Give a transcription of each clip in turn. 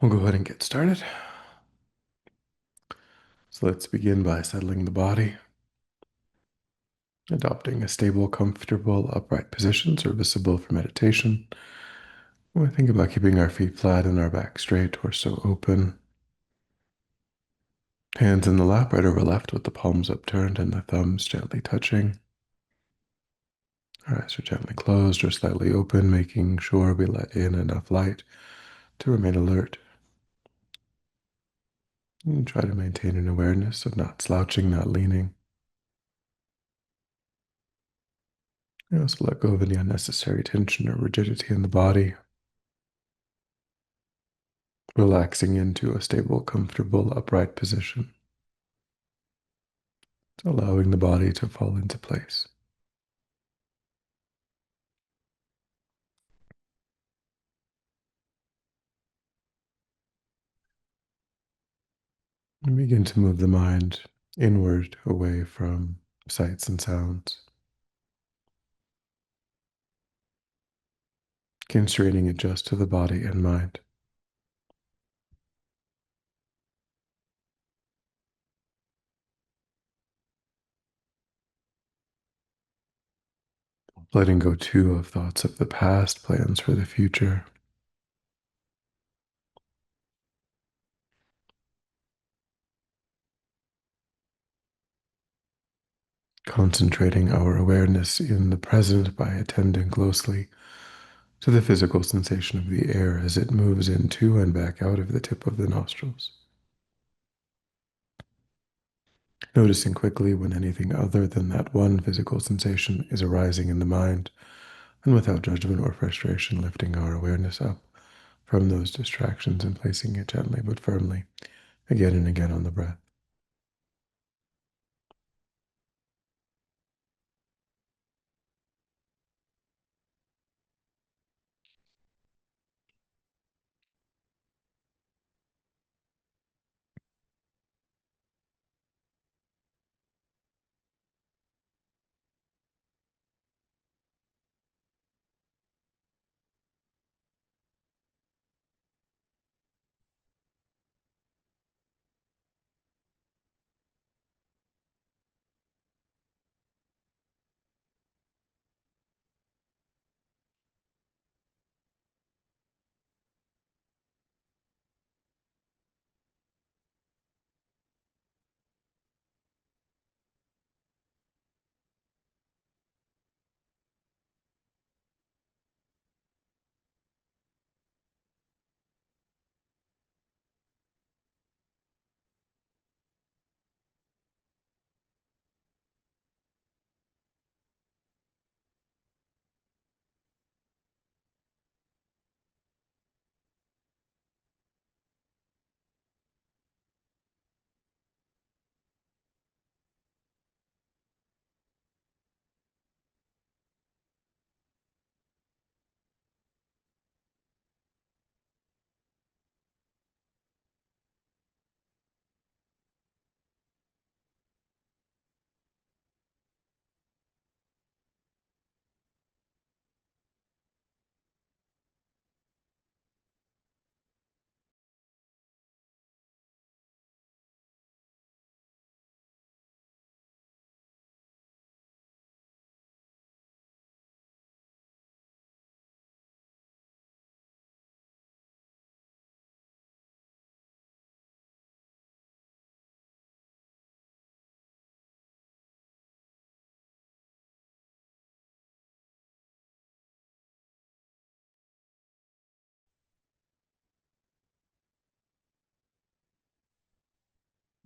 We'll go ahead and get started. So let's begin by settling the body, adopting a stable, comfortable, upright position serviceable for meditation. We'll think about keeping our feet flat and our back straight, torso open. Hands in the lap, right over left, with the palms upturned and the thumbs gently touching. Our eyes are gently closed or slightly open, making sure we let in enough light to remain alert. And try to maintain an awareness of not slouching, not leaning. You also let go of any unnecessary tension or rigidity in the body, relaxing into a stable, comfortable, upright position, allowing the body to fall into place. And begin to move the mind inward, away from sights and sounds, constraining it just to the body and mind. Letting go too of thoughts of the past, plans for the future. Concentrating our awareness in the present by attending closely to the physical sensation of the air as it moves into and back out of the tip of the nostrils. Noticing quickly when anything other than that one physical sensation is arising in the mind, and without judgment or frustration, lifting our awareness up from those distractions and placing it gently but firmly again and again on the breath.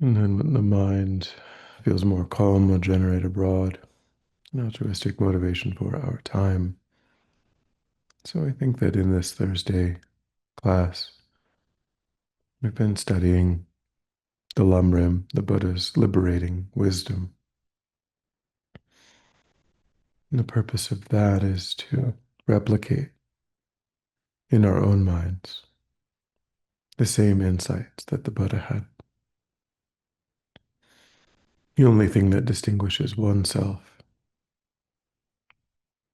And then when the mind feels more calm, we'll generate abroad an altruistic motivation for our time. So I think that in this Thursday class, we've been studying the Lamrim, the Buddha's liberating wisdom. And the purpose of that is to replicate in our own minds the same insights that the Buddha had. The only thing that distinguishes oneself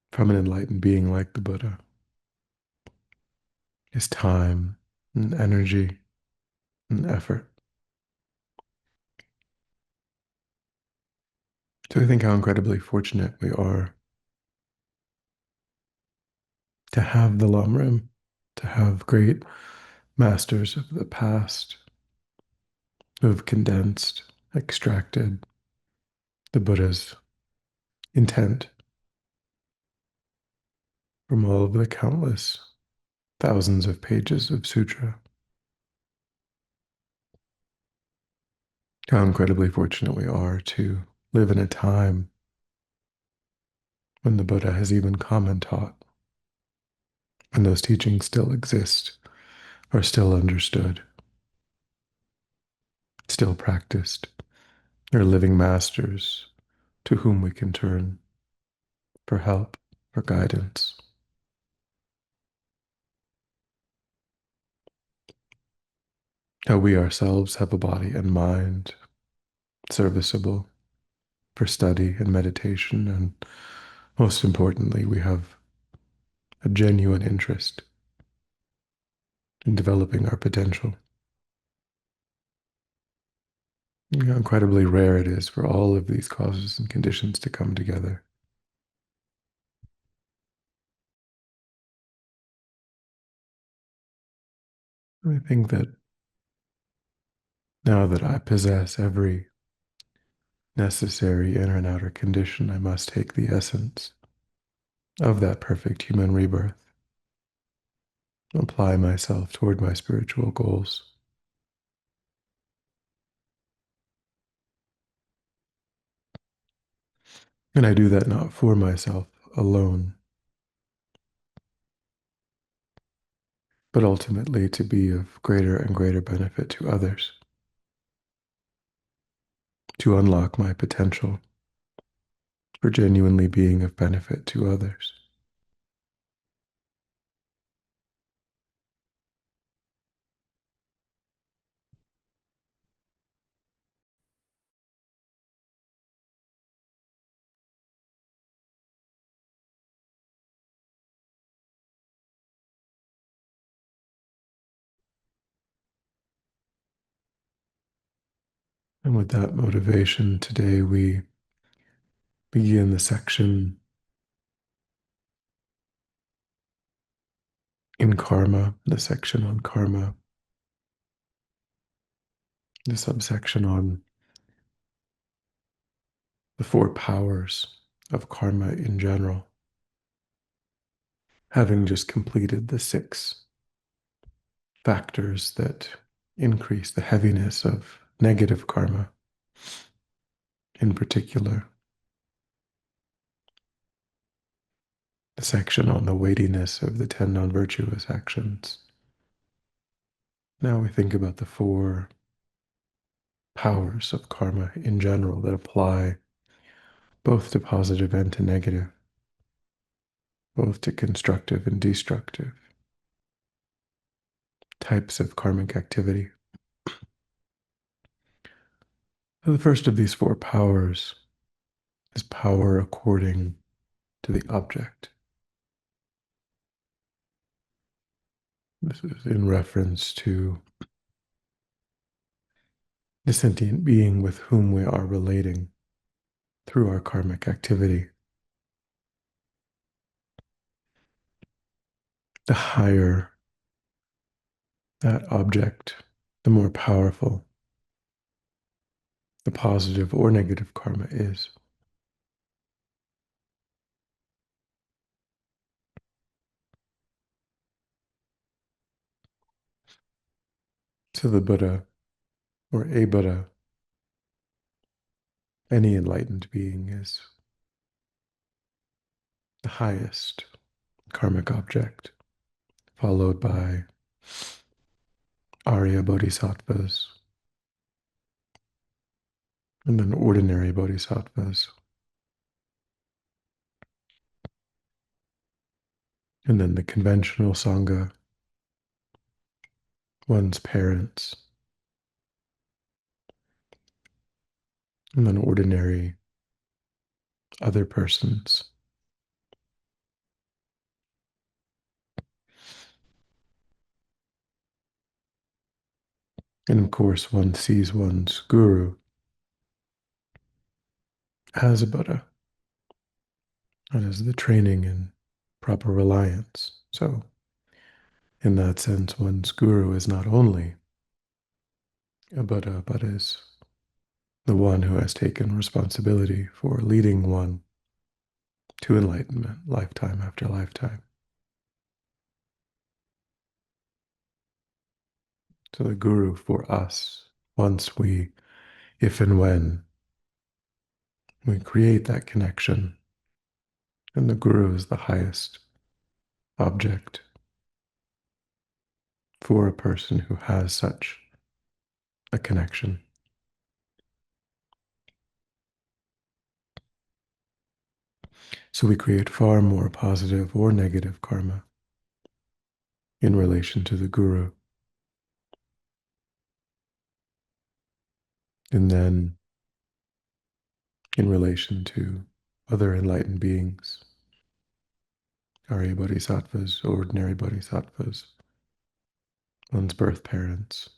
from an enlightened being like the Buddha is time and energy and effort. So I think how incredibly fortunate we are to have the Lamrim, to have great masters of the past who have condensed, extracted the Buddha's intent from all of the countless thousands of pages of sutra. How incredibly fortunate we are to live in a time when the Buddha has even common taught, and those teachings still exist, are still understood, still practiced. They're living masters to whom we can turn for help, for guidance. How we ourselves have a body and mind serviceable for study and meditation, and most importantly, we have a genuine interest in developing our potential. How incredibly rare it is for all of these causes and conditions to come together. I think that now that I possess every necessary inner and outer condition, I must take the essence of that perfect human rebirth, apply myself toward my spiritual goals. And I do that not for myself alone, but ultimately to be of greater and greater benefit to others, to unlock my potential for genuinely being of benefit to others. And with that motivation, today we begin the section in karma, the section on karma, the subsection on the four powers of karma in general, having just completed the six factors that increase the heaviness of negative karma, in particular, the section on the weightiness of the 10 non-virtuous actions. Now we think about the four powers of karma in general that apply both to positive and to negative, both to constructive and destructive types of karmic activity. So the first of these four powers is power according to the object. This is in reference to the sentient being with whom we are relating through our karmic activity. The higher that object, the more powerful the positive or negative karma is. So the Buddha, or a Buddha, any enlightened being, is the highest karmic object, followed by Arya Bodhisattvas, and then ordinary Bodhisattvas, and then the conventional Sangha, one's parents, and then ordinary other persons. And of course, one sees one's guru as a Buddha. That is the training in proper reliance. So, in that sense, one's guru is not only a Buddha, but is the one who has taken responsibility for leading one to enlightenment, lifetime after lifetime. So, the guru for us, once we, if and when we create that connection, and the guru is the highest object for a person who has such a connection. So we create far more positive or negative karma in relation to the guru. And then in relation to other enlightened beings, Arya Bodhisattvas, ordinary Bodhisattvas, one's birth parents,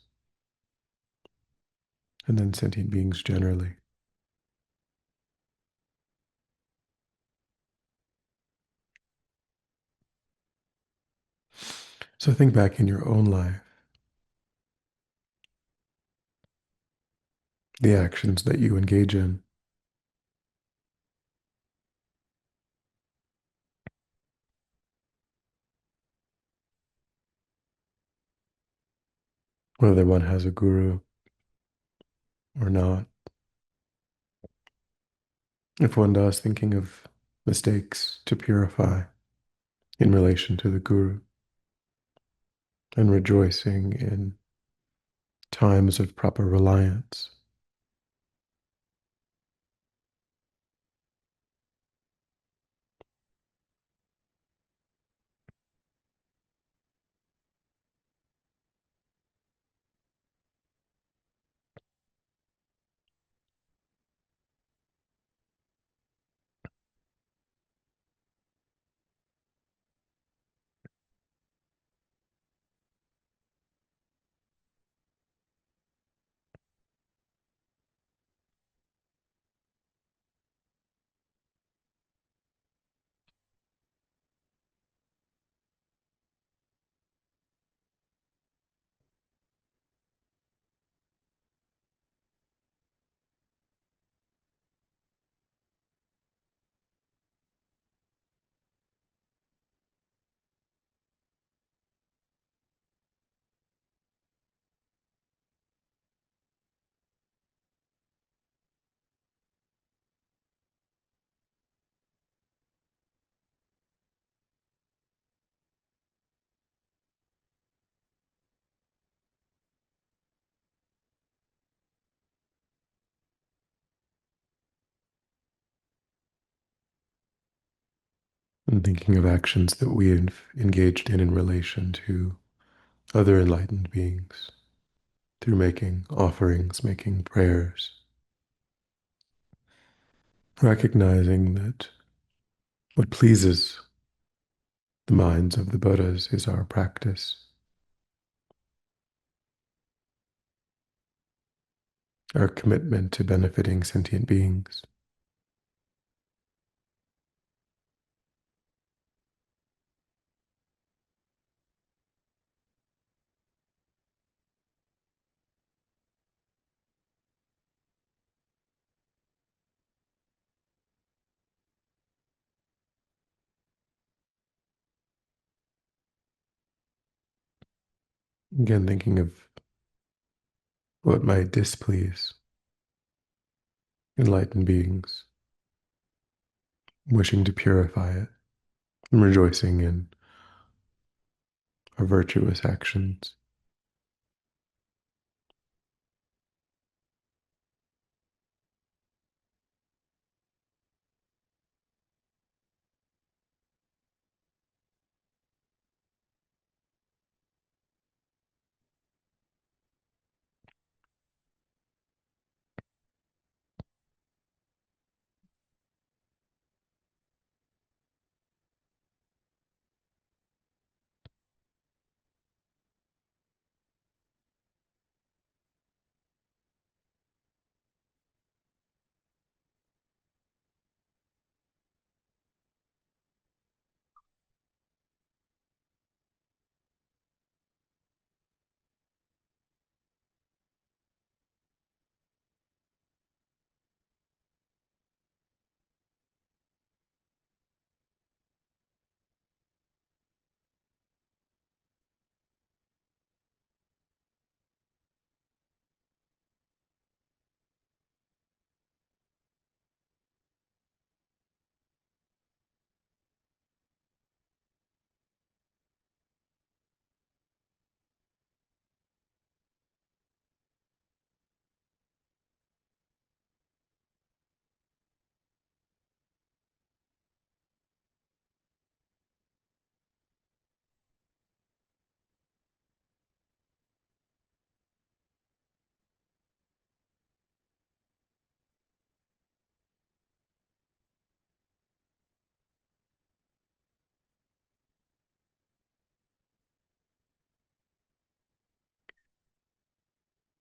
and then sentient beings generally. So think back in your own life, the actions that you engage in. Whether one has a guru or not. If one does, thinking of mistakes to purify in relation to the guru and rejoicing in times of proper reliance. And thinking of actions that we have engaged in relation to other enlightened beings through making offerings, making prayers, recognizing that what pleases the minds of the Buddhas is our practice, our commitment to benefiting sentient beings. Again, thinking of what might displease enlightened beings, wishing to purify it, and rejoicing in our virtuous actions.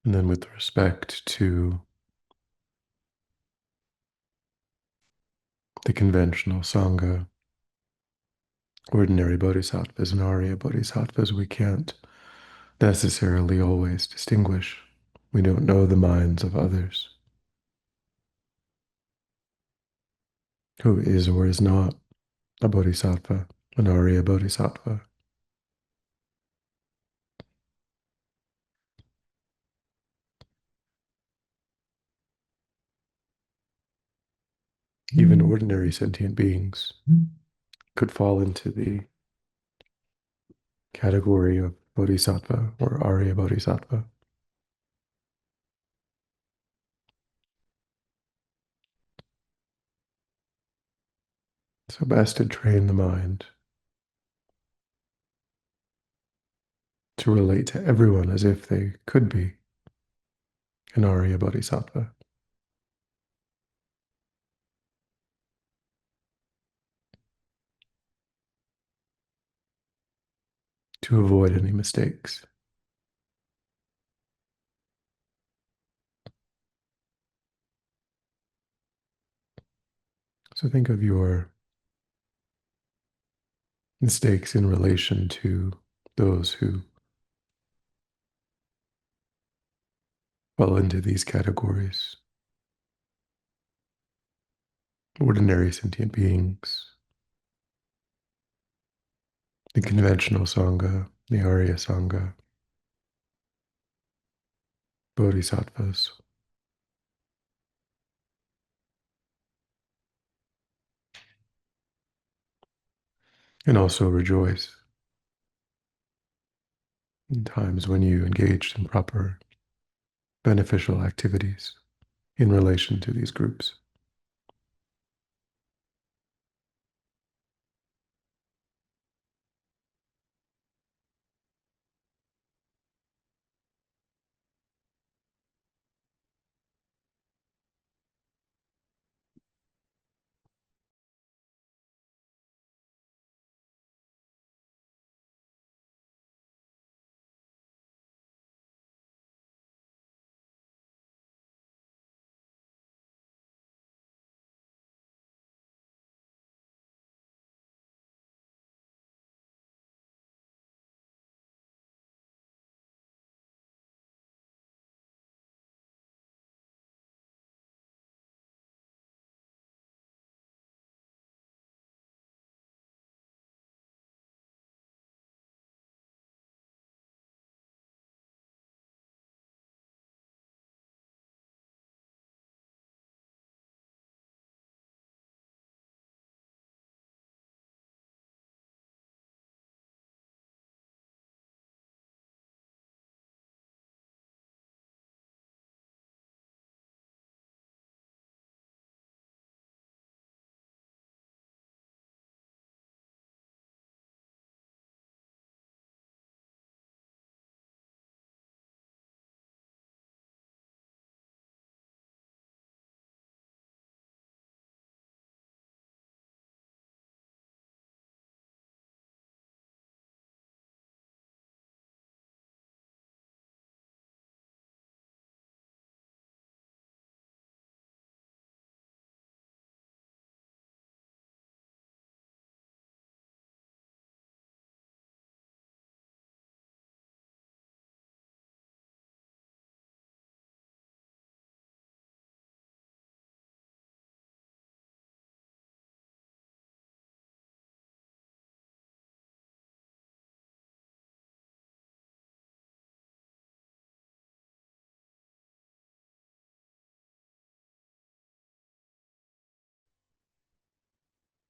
And then with respect to the conventional Sangha, ordinary bodhisattvas and Arya bodhisattvas, we can't necessarily always distinguish. We don't know the minds of others, who is or is not a bodhisattva, an Arya bodhisattva. Even ordinary sentient beings could fall into the category of bodhisattva or Arya bodhisattva. So best to train the mind to relate to everyone as if they could be an Arya bodhisattva, to avoid any mistakes. So think of your mistakes in relation to those who fall into these categories. Ordinary sentient beings, the conventional Sangha, the Arya Sangha, bodhisattvas, and also rejoice in times when you engaged in proper beneficial activities in relation to these groups.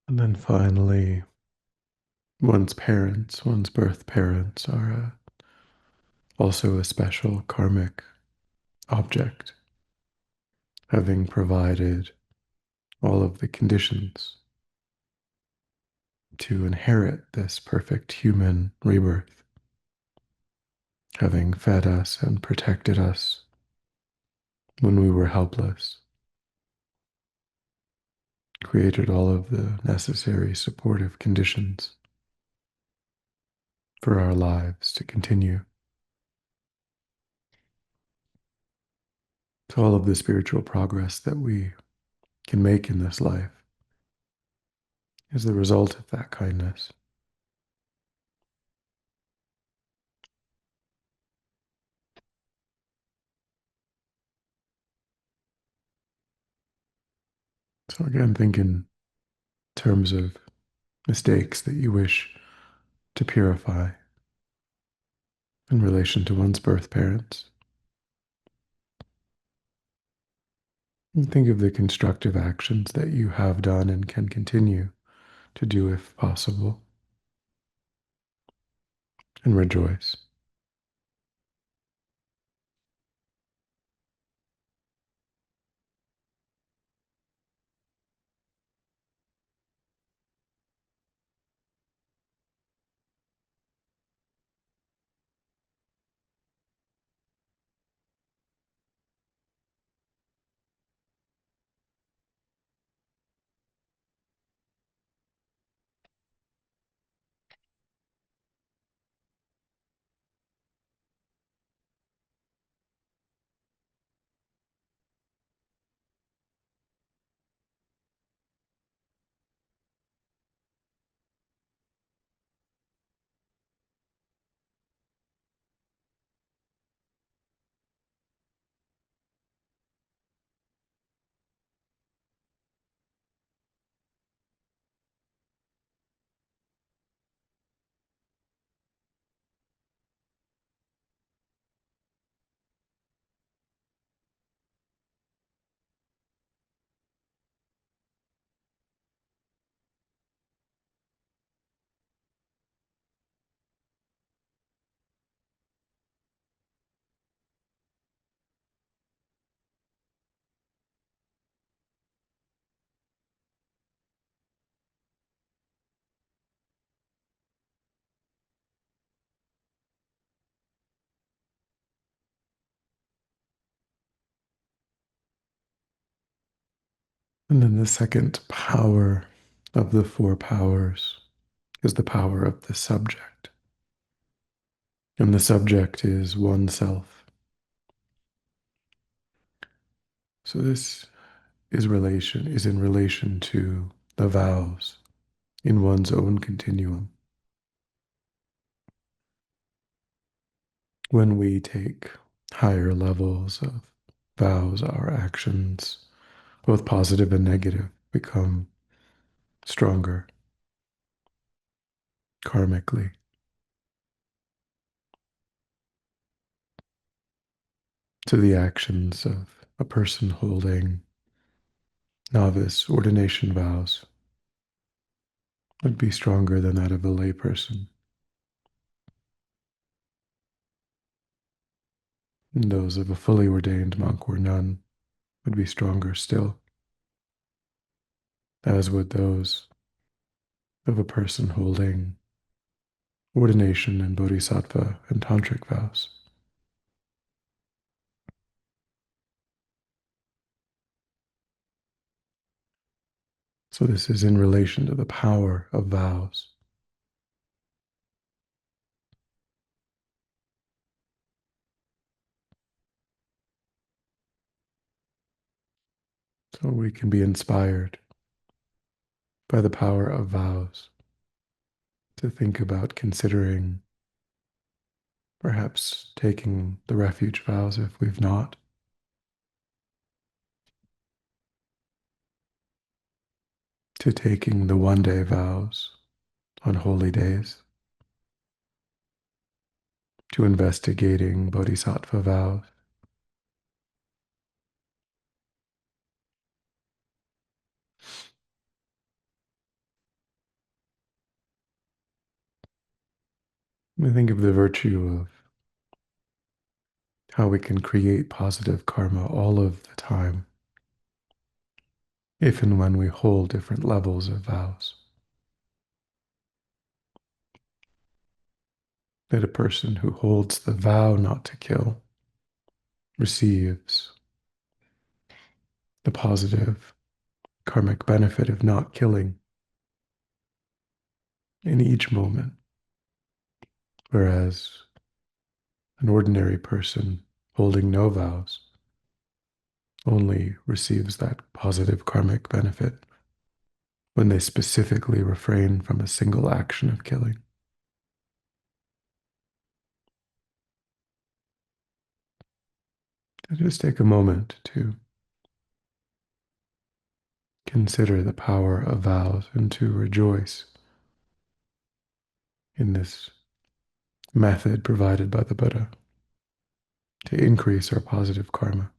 And then finally, one's parents, one's birth parents, are also a special karmic object, having provided all of the conditions to inherit this perfect human rebirth, having fed us and protected us when we were helpless, created all of the necessary supportive conditions for our lives to continue. to all of the spiritual progress that we can make in this life is the result of that kindness. So again, think in terms of mistakes that you wish to purify in relation to one's birth parents. And think of the constructive actions that you have done and can continue to do if possible, and rejoice. And then the second power of the four powers is the power of the subject. And the subject is oneself. So this is in relation to the vows in one's own continuum. When we take higher levels of vows, our actions, both positive and negative, become stronger karmically. So the actions of a person holding novice ordination vows would be stronger than that of a layperson. And those of a fully ordained monk or nun would be stronger still, as would those of a person holding ordination and bodhisattva and tantric vows. So this is in relation to the power of vows. So we can be inspired by the power of vows to think about considering perhaps taking the refuge vows if we've not, to taking the one-day vows on holy days, to investigating bodhisattva vows. We think of the virtue of how we can create positive karma all of the time, if and when we hold different levels of vows. That a person who holds the vow not to kill receives the positive karmic benefit of not killing in each moment, whereas an ordinary person holding no vows only receives that positive karmic benefit when they specifically refrain from a single action of killing. So just take a moment to consider the power of vows and to rejoice in this method provided by the Buddha to increase our positive karma.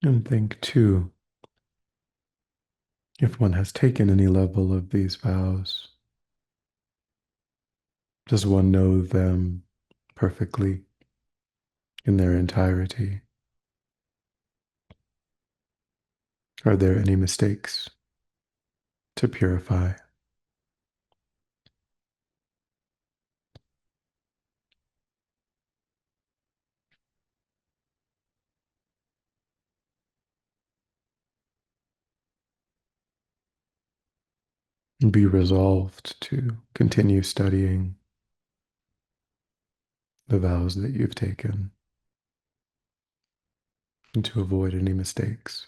And think too, if one has taken any level of these vows, does one know them perfectly in their entirety? Are there any mistakes to purify? And be resolved to continue studying the vows that you've taken and to avoid any mistakes.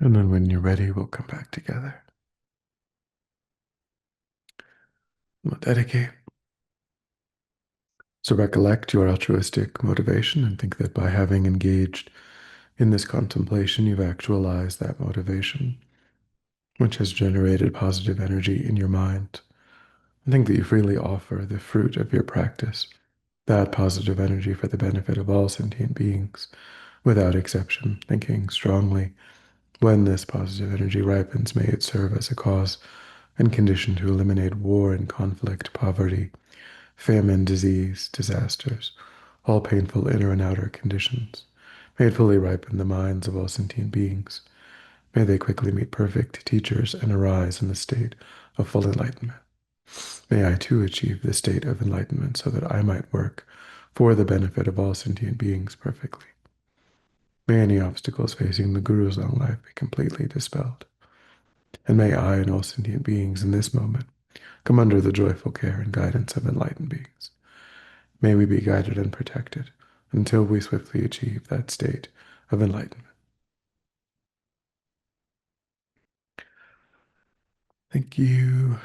And then when you're ready, we'll come back together. We'll dedicate. So recollect your altruistic motivation and think that by having engaged in this contemplation, you've actualized that motivation, which has generated positive energy in your mind. I think that you freely offer the fruit of your practice, that positive energy for the benefit of all sentient beings, without exception, thinking strongly, when this positive energy ripens, may it serve as a cause and condition to eliminate war and conflict, poverty, famine, disease, disasters, all painful inner and outer conditions. May it fully ripen the minds of all sentient beings. May they quickly meet perfect teachers and arise in the state of full enlightenment. May I too achieve the state of enlightenment so that I might work for the benefit of all sentient beings perfectly. May any obstacles facing the Guru's long life be completely dispelled. And may I and all sentient beings in this moment come under the joyful care and guidance of enlightened beings. May we be guided and protected until we swiftly achieve that state of enlightenment. Thank you.